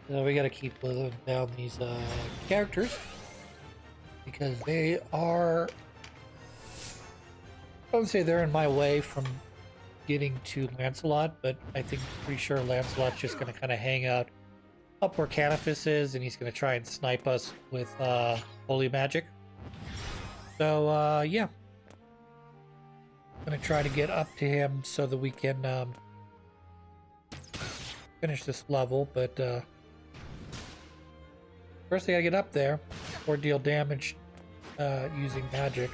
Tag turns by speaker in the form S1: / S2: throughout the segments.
S1: So we gotta keep whittling down these characters because they are, I would say they're in my way from getting to Lancelot, but I think pretty sure Lancelot's just gonna kind of hang out up where Canifis is, and he's gonna try and snipe us with holy magic. So yeah, I'm gonna try to get up to him so that we can finish this level, but first I gotta get up there or deal damage using magic.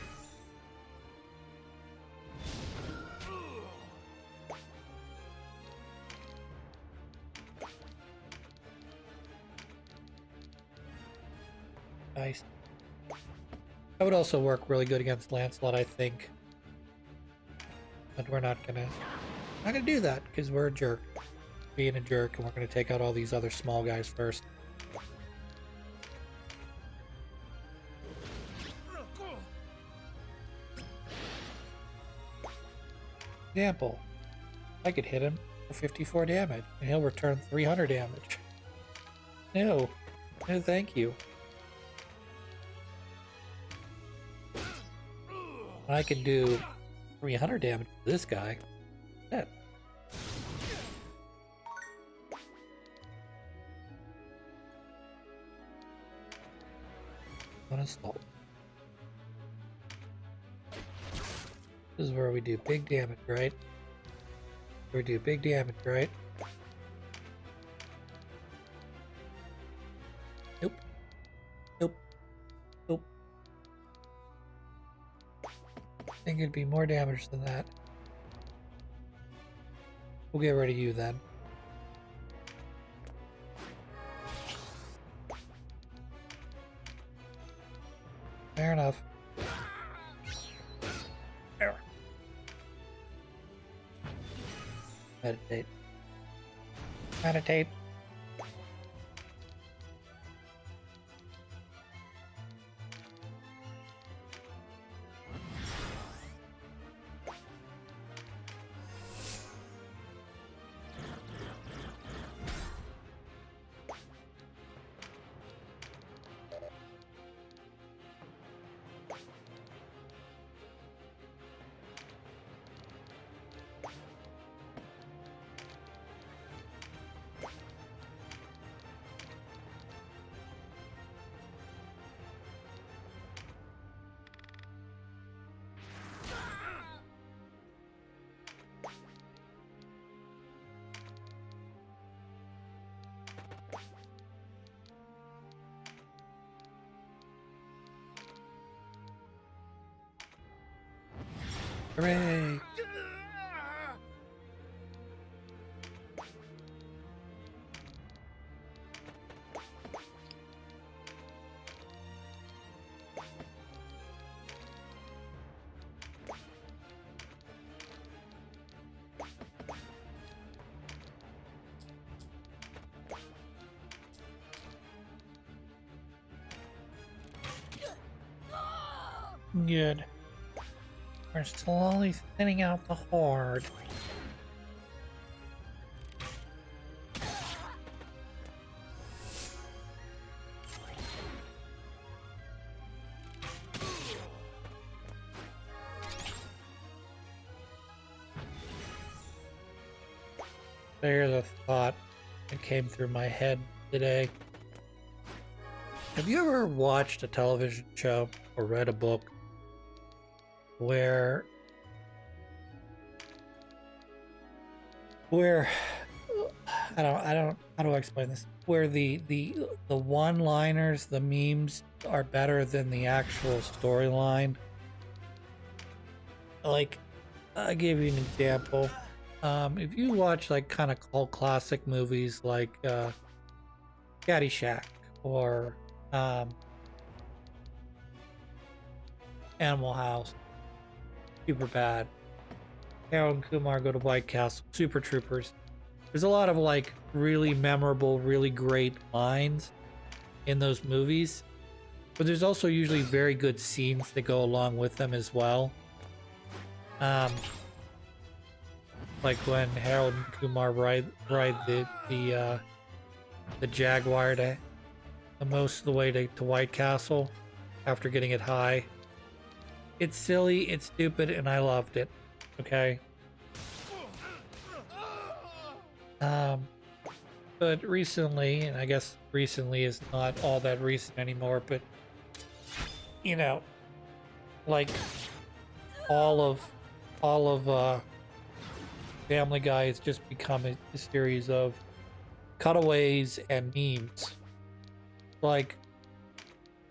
S1: Nice. That would also work really good against Lancelot, I think. But we're not gonna do that because we're a jerk. Being a jerk, and we're gonna take out all these other small guys first. Example, I could hit him for 54 damage, and he'll return 300 damage. No, no, thank you. I can do 300 damage to this guy. That. One assault. This is where we do big damage, right? We do big damage, right? Nope. Nope. Nope. I think it'd be more damage than that. We'll get rid of you then. Fair enough. There. Meditate. Meditate. Hooray! Good. We're slowly thinning out the horde. There's a thought that came through my head today. Have you ever watched a television show or read a book where I don't how do I explain this? Where the one-liners, the memes are better than the actual storyline. Like, I'll give you an example. If you watch like kind of cult classic movies like Caddyshack or Animal House, Super Bad, Harold and Kumar Go to White Castle, Super Troopers. There's a lot of like really memorable, really great lines in those movies, but there's also usually very good scenes that go along with them as well. Like when Harold and Kumar ride the the Jaguar to the most of the way to White Castle after getting it high. It's silly, it's stupid, and I loved it. Okay. But recently, and I guess recently is not all that recent anymore, but you know, like all of Family Guy has just become a series of cutaways and memes. Like,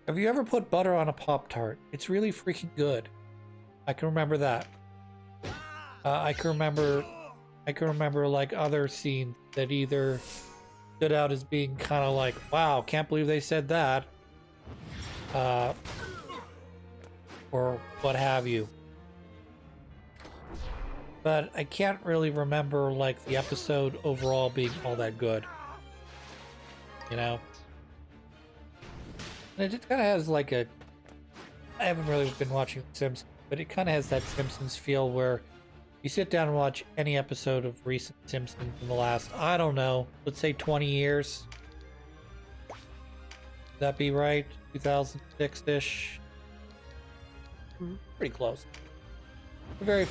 S1: have you ever put butter on a Pop-Tart? It's really freaking good. I can remember that. I can remember like other scenes that either stood out as being kind of like, wow, can't believe they said that. Or what have you. But I can't really remember like the episode overall being all that good. You know? And it just kind of has like a... I haven't really been watching The Simpsons, but it kind of has that Simpsons feel where you sit down and watch any episode of recent Simpsons in the last, I don't know, let's say 20 years. Would that be right? 2006-ish? Pretty close. There are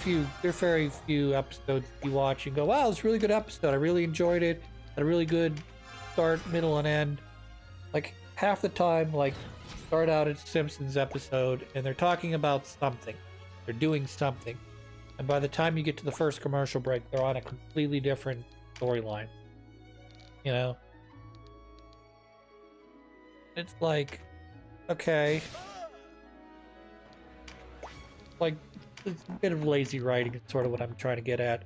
S1: very few episodes you watch and go, wow, it's a really good episode. I really enjoyed it. Had a really good start, middle, and end. Like, half the time, like, start out a Simpsons episode and they're talking about something. They're doing something. And by the time you get to the first commercial break, they're on a completely different storyline. You know? It's like, okay. Like, it's a bit of lazy writing is sort of what I'm trying to get at.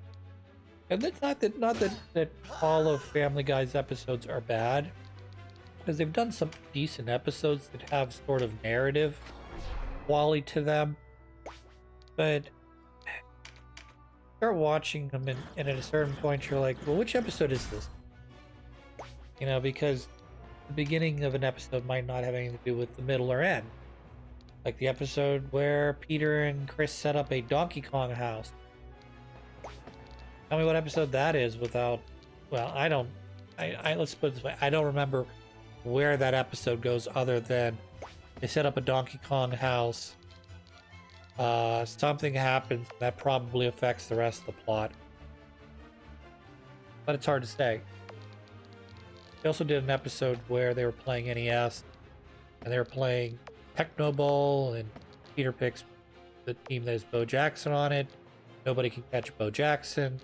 S1: And it's not that all of Family Guy's episodes are bad. Because they've done some decent episodes that have sort of narrative quality to them. But start watching them and at a certain point you're like, well, which episode is this? You know, because the beginning of an episode might not have anything to do with the middle or end. Like the episode where Peter and Chris set up a Donkey Kong house. Tell me what episode that is without... Well, let's put it this way. I don't remember where that episode goes other than they set up a Donkey Kong house. Something happens that probably affects the rest of the plot. But it's hard to say. They also did an episode where they were playing NES and they were playing Techno Bowl, and Peter picks the team that has Bo Jackson on it. Nobody can catch Bo Jackson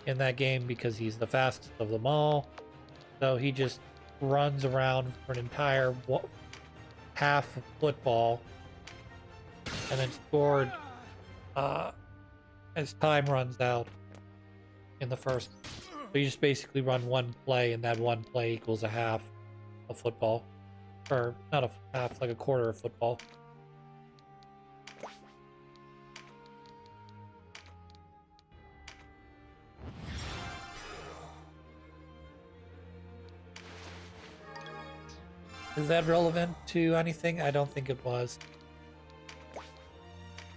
S1: in that game because he's the fastest of them all. So he just runs around for an entire half of football and then scored as time runs out in the first. So you just basically run one play, and that one play equals a half of football. Or not a half, like a quarter of football. Is that relevant to anything? I don't think it was.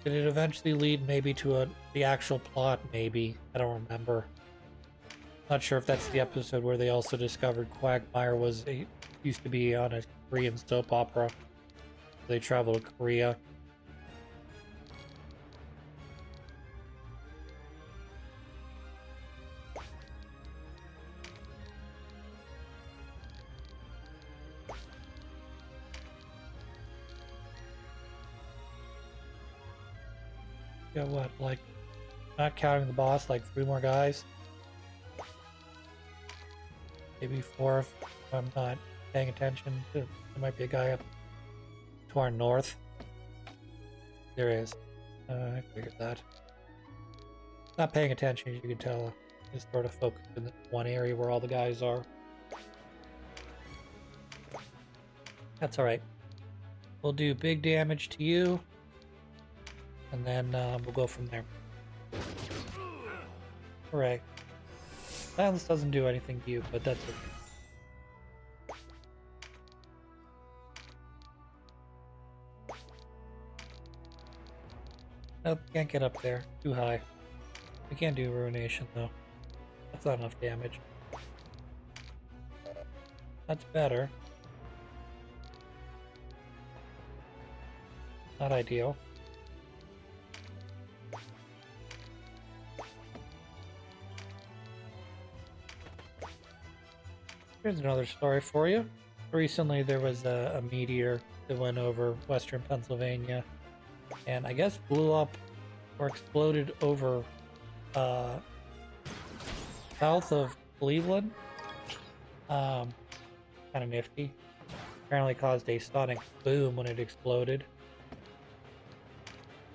S1: Did it eventually lead maybe to the actual plot? Maybe. I don't remember. Not sure if that's the episode where they also discovered Quagmire used to be on a Korean soap opera. They travel to Korea. Got what, like, not counting the boss, like 3 more guys? Maybe 4 if I'm not paying attention. There might be a guy up to our north. There is. I figured that. Not paying attention, as you can tell. Just sort of focused in one area where all the guys are. That's alright. We'll do big damage to you. And then we'll go from there. Hooray. Silence doesn't do anything to you, but that's okay. Nope, can't get up there. Too high. We can't do Ruination, though. That's not enough damage. That's better. Not ideal. Here's another story for you. Recently, there was a meteor that went over western Pennsylvania, and I guess blew up or exploded over south of Cleveland. Kind of nifty. Apparently caused a sonic boom when it exploded.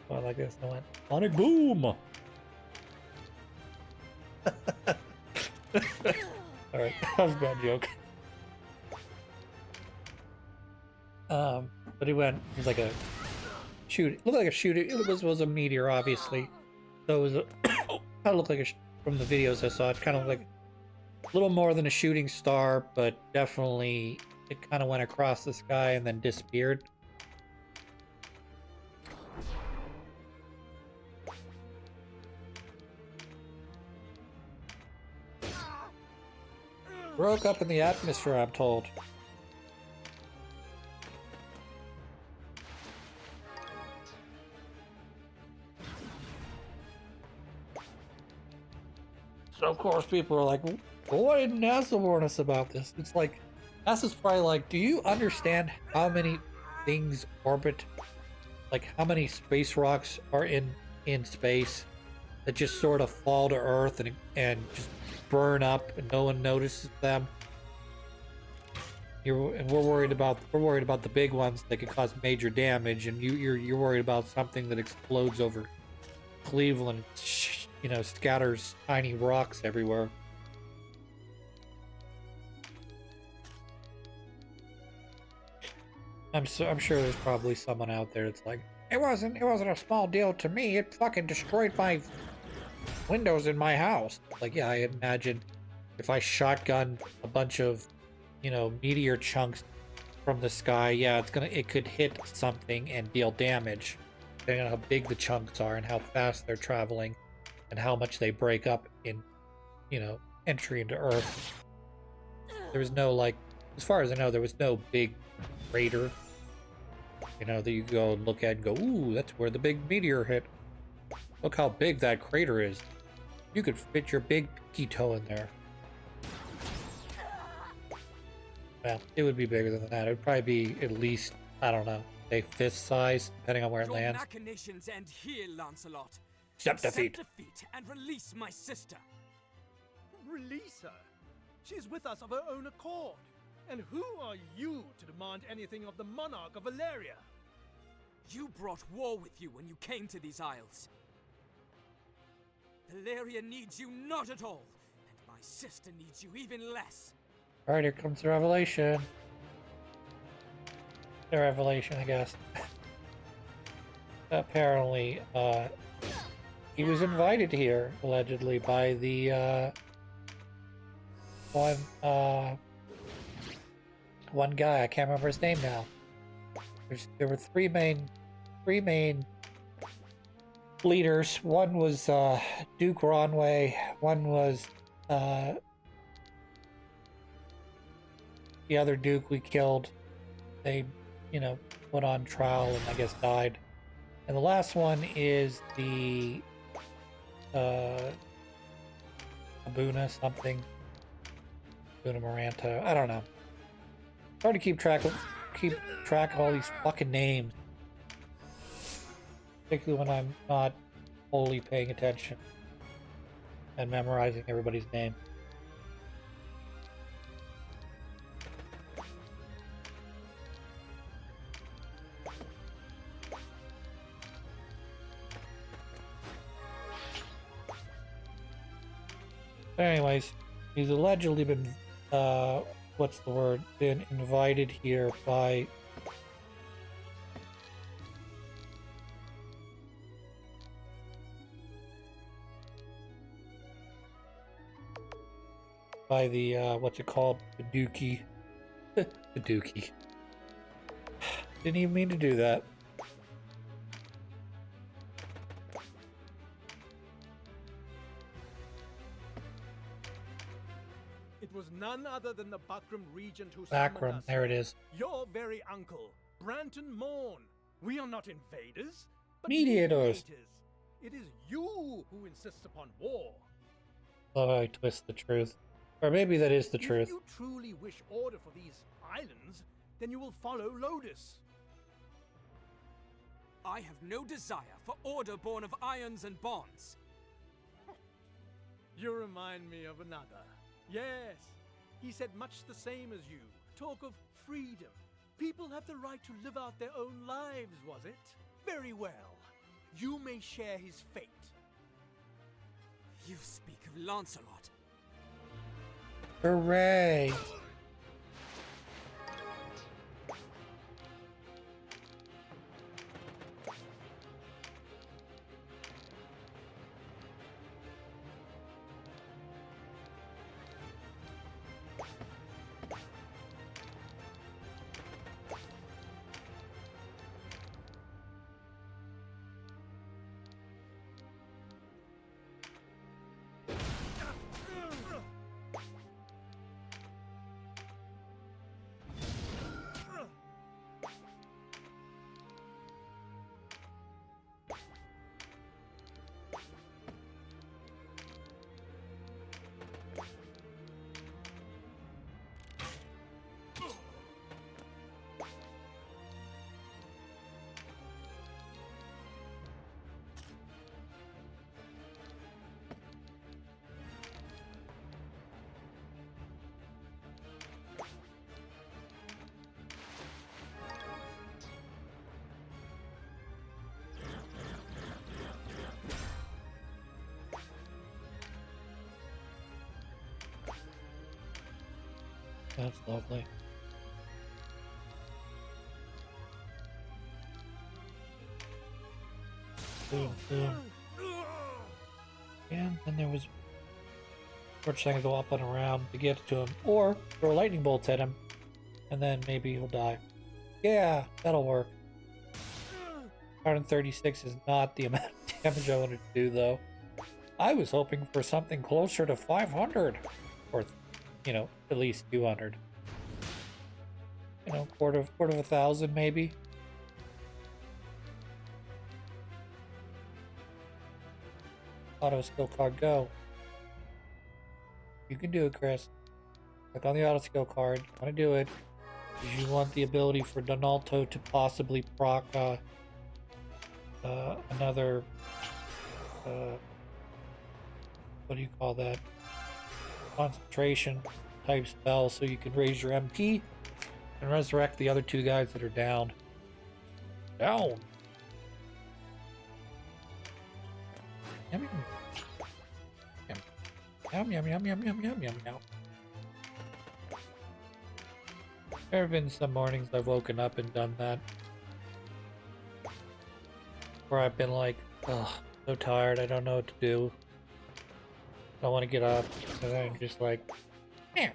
S1: So I like this. I went, sonic boom! Alright, that was a bad joke. But he went, it was like a shoot. It looked like a shooting. It was a meteor, obviously. So it was a, kind of looked like a, from the videos I saw, it kind of like a little more than a shooting star, but definitely it kind of went across the sky and then disappeared. Broke up in the atmosphere, I'm told. So of course people are like, well, why didn't NASA warn us about this? It's like, NASA's probably like, do you understand how many things orbit? Like how many space rocks are in space that just sort of fall to Earth and just burn up and no one notices them? And we're worried about the big ones that could cause major damage, and you're worried about something that explodes over Cleveland, you know, scatters tiny rocks everywhere. I'm sure there's probably someone out there that's like, it wasn't a small deal to me. It fucking destroyed my windows in my house. Like, yeah, I imagine if I shotgun a bunch of, you know, meteor chunks from the sky, yeah, it could hit something and deal damage, depending on how big the chunks are and how fast they're traveling and how much they break up in, you know, entry into Earth. There was no, like, as far as I know, there was no big crater, you know, that you go and look at and go, ooh, that's where the big meteor hit. Look how big that crater is. You could fit your big pinky toe in there. Well, it would be bigger than that. It would probably be at least, I don't know, say fist size, depending on where it lands.
S2: Your machinations end here, Lancelot.
S1: Accept defeat.
S2: Accept defeat and release my sister.
S3: Release her? She's with us of her own accord. And who are you to demand anything of the monarch of Valeria?
S2: You brought war with you when you came to these isles. Valeria needs you not at all, and my sister needs you even less.
S1: Alright, here comes the revelation. The revelation, I guess. Apparently, he was invited here, allegedly, by the, one guy. I can't remember his name now. There were three main leaders. One was, Duke Ronway. One was, the other Duke we killed. They, you know, put on trial and I guess died. And the last one is the Abuna something. Abuna Maranta. I don't know. Hard to keep track of all these fucking names. Particularly when I'm not wholly paying attention and memorizing everybody's name. But anyways, he's allegedly been, what's the word? Been invited here by the, what's it called? The Dookie. The Dookie. Didn't even mean to do that.
S3: It was none other other than the Buckram regent who summoned
S1: Backroom,
S3: us.
S1: there it is.
S3: Your very uncle, Branton Morn. We are not invaders, but
S1: Mediators.
S3: It is you who insists upon war.
S1: Oh, I twist the truth. Or maybe that is the truth.
S3: If you truly wish order for these islands, then you will follow Lodus.
S2: I have no desire for order born of irons and bonds.
S3: You remind me of another. Yes, he said much the same as you. Talk of freedom. People have the right to live out their own lives, was it? Very well. You may share his fate.
S2: You speak of Lancelot.
S1: Hooray! That's lovely. Boom, boom. And then there was Torch thing to go up and around to get to him, or throw lightning bolts at him, and then maybe he'll die. Yeah, that'll work. 136 is not the amount of damage I wanted to do, though. I was hoping for something closer to 500, or, you know, at least 200. You know, quarter of 1,000 maybe. Auto skill card, go. You can do it, Chris. Click on the auto skill card. You want to do it. You want the ability for Donalto to possibly proc another what do you call that? Concentration type spell, so you can raise your MP and resurrect the other two guys that are down. Down. Yum yum yum yum yum yum yum yum yum. There have been some mornings I've woken up and done that, where I've been like, oh, so tired, I don't know what to do. I don't want to get up, and then I'm just like, meow.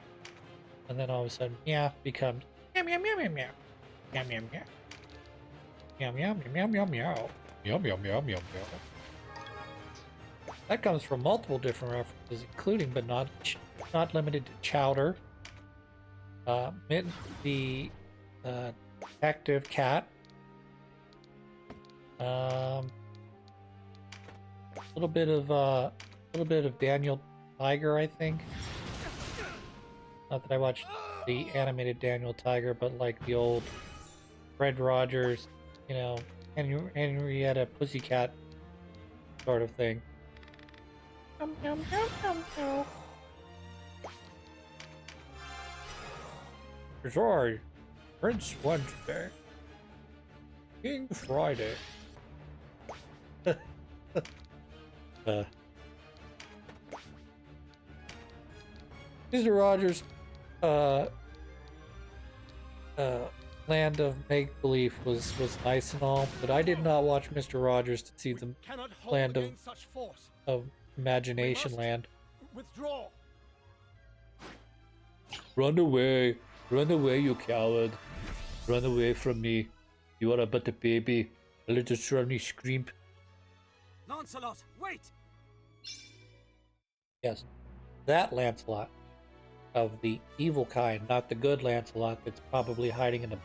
S1: And then all of a sudden, yeah, becomes meow meow meow meow meow. Meow meow meow. Meow meow meow meow meow. Meow meow meow meow meow. That comes from multiple different references, including but not limited to Chowder, Mitten the active cat, a little bit of Daniel Tiger, I think. Not that I watched the animated Daniel Tiger, but like the old Fred Rogers, you know, Henrietta Pussycat sort of thing. Sorry, Prince Wednesday, King Friday. Mr. Rogers' land of make-believe was nice and all, but I did not watch Mr. Rogers to see the land of imagination land.
S3: Withdraw.
S1: Run away, you coward. Run away from me. You are but a baby, a little surly scream.
S2: Lancelot, wait!
S1: Yes, that Lancelot. of the evil kind, not the good Lancelot that's probably hiding in a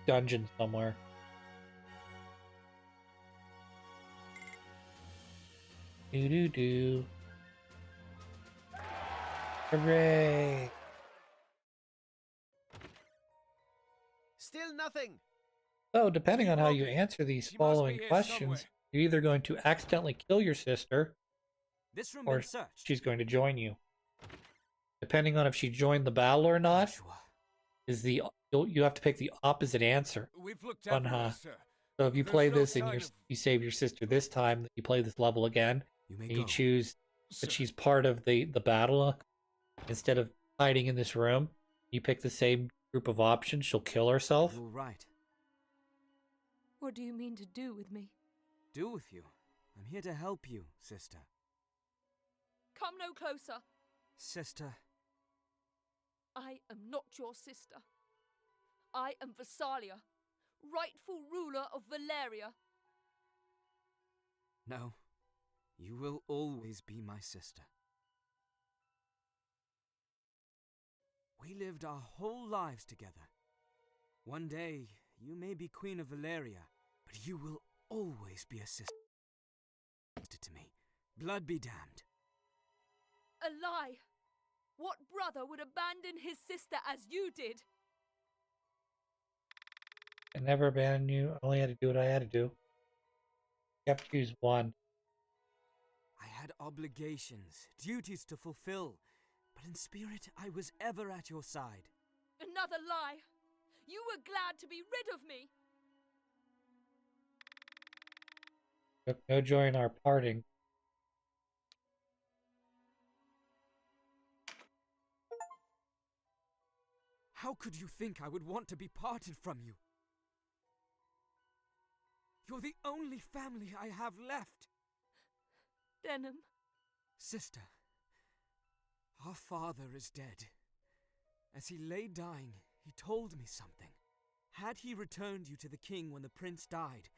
S1: dungeon somewhere. Do. Hooray!
S4: Still nothing.
S1: So, depending on how you
S2: Broken.
S1: answer these
S2: She must
S1: following
S2: be here
S1: questions,
S2: somewhere.
S1: you're either going to accidentally kill your sister
S2: This room
S1: or
S2: been searched.
S1: she's going to join you. Depending on if she joined the battle or not,
S2: Joshua.
S1: is you have to pick the opposite answer.
S2: We've looked
S1: Fun,
S2: everywhere,
S1: huh?
S2: sir.
S1: So if you
S2: There's
S1: play
S2: no
S1: this and
S2: sign of-
S1: you save your sister this time, you play this level again,
S2: You may
S1: and you
S2: go,
S1: choose
S2: sir.
S1: that she's part of the battle instead of hiding in this room, you pick the same group of options, she'll kill herself.
S2: You're right.
S5: What do you mean to do with me?
S2: Do with you. I'm here to help you, sister.
S5: Come no closer.
S2: Sister.
S5: I am not your sister. I am Versalia, rightful ruler of Valeria.
S2: No. You will always be my sister. We lived our whole lives together. One day, you may be Queen of Valeria, but you will always be a sister to me. Blood be damned.
S5: A lie. What brother would abandon his sister as you did?
S1: I never abandoned you. I only had to do what I had to do. You have to choose one.
S2: I had obligations, duties to fulfill, but in spirit I was ever at your side.
S5: Another lie. You were glad to be rid of me.
S1: Took no joy in our parting.
S2: How could you think I would want to be parted from you? You're the only family I have left.
S5: Denham.
S2: Sister, our father is dead. As he lay dying, he told me something. Had he returned you to the king when the prince died,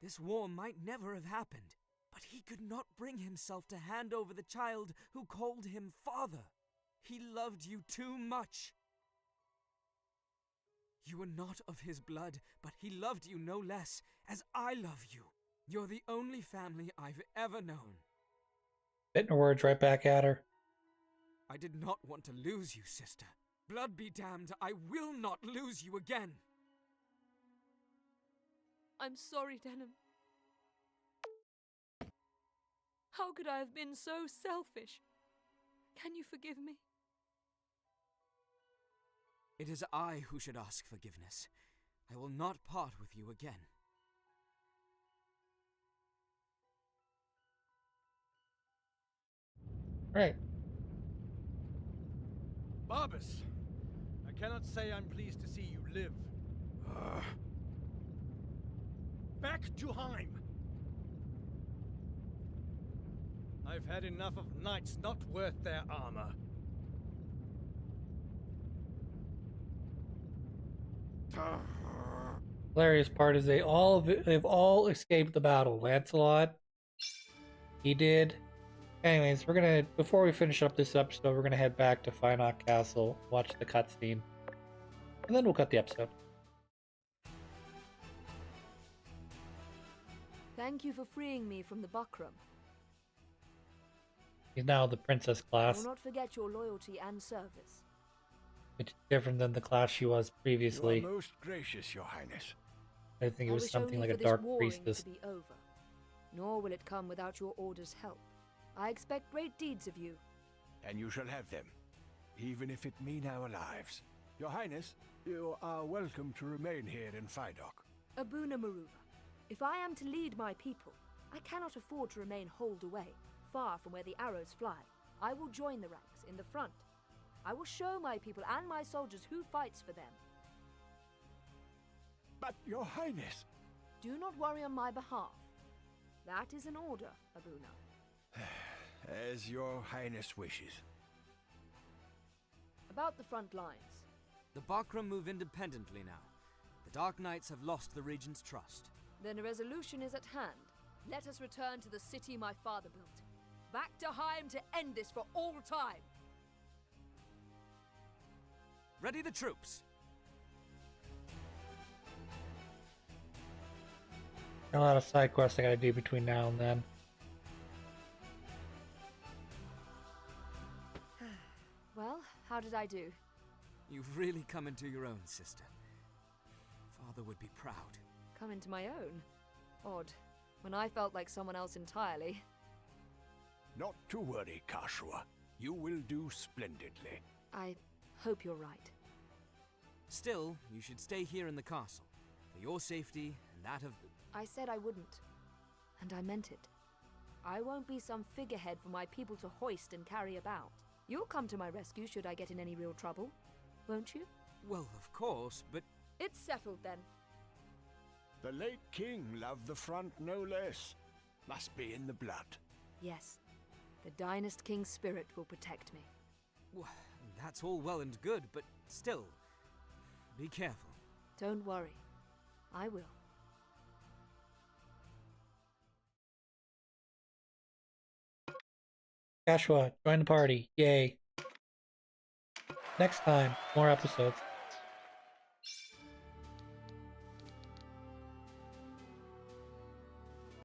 S2: this war might never have happened. But he could not bring himself to hand over the child who called him father. He loved you too much. You were not of his blood, but he loved you no less, as I love you. You're the only family I've ever known.
S1: Spitting her words right back at her.
S2: I did not want to lose you, sister. Blood be damned, I will not lose you again.
S5: I'm sorry, Denham. How could I have been so selfish? Can you forgive me?
S2: It is I who should ask forgiveness. I will not part with you again.
S1: Right.
S3: Barbas, I cannot say I'm pleased to see you live. Back to Heim! I've had enough of knights not worth their armor.
S1: Hilarious part is they've all escaped the battle. Lancelot, he did. Anyways, before we finish up this episode, we're gonna head back to Fynok Castle, watch the cutscene, and then we'll cut the episode.
S5: Thank you for freeing me from the buckram.
S1: He's now the princess
S5: I
S1: class,
S5: will not forget your loyalty and service.
S1: which is different than the class she was previously.
S6: You are most gracious, Your Highness.
S1: I think it
S5: I
S1: was
S5: wish
S1: something
S5: only
S1: like a
S5: for this
S1: dark
S5: warring
S1: priestess.
S5: to be over. Nor will it come without your order's help. I expect great deeds of you.
S6: And you shall have them, even if it mean our lives. Your Highness, you are welcome to remain here in Fydok.
S5: Abuna Maruva, if I am to lead my people, I cannot afford to remain holed away, far from where the arrows fly. I will join the ranks in the front. I will show my people and my soldiers who fights for them.
S6: But, Your Highness...
S5: Do not worry on my behalf. That is an order, Abuna.
S6: As Your Highness wishes.
S5: About the front lines.
S2: The Bakram move independently now. The Dark Knights have lost the Regent's trust.
S5: Then a resolution is at hand. Let us return to the city my father built. Back to Heim to end this for all time.
S2: Ready the troops.
S1: A lot of side quests I gotta do between now and then.
S5: Well, how did I do?
S2: You've really come into your own, sister. Father would be proud.
S5: Come into my own? Odd. When I felt like someone else entirely.
S6: Not to worry, Kashua. You will do splendidly.
S5: I hope you're right.
S2: Still, you should stay here in the castle. For your safety and that of the...
S5: I said I wouldn't. And I meant it. I won't be some figurehead for my people to hoist and carry about. You'll come to my rescue should I get in any real trouble, won't you?
S2: Well, of course, but...
S5: It's settled then.
S6: The late king loved the front no less. Must be in the blood.
S5: Yes. The Dynast King's spirit will protect me.
S2: Well, that's all well and good, but still... Be careful.
S5: Don't worry. I will.
S1: Joshua, join the party. Yay. Next time, more episodes.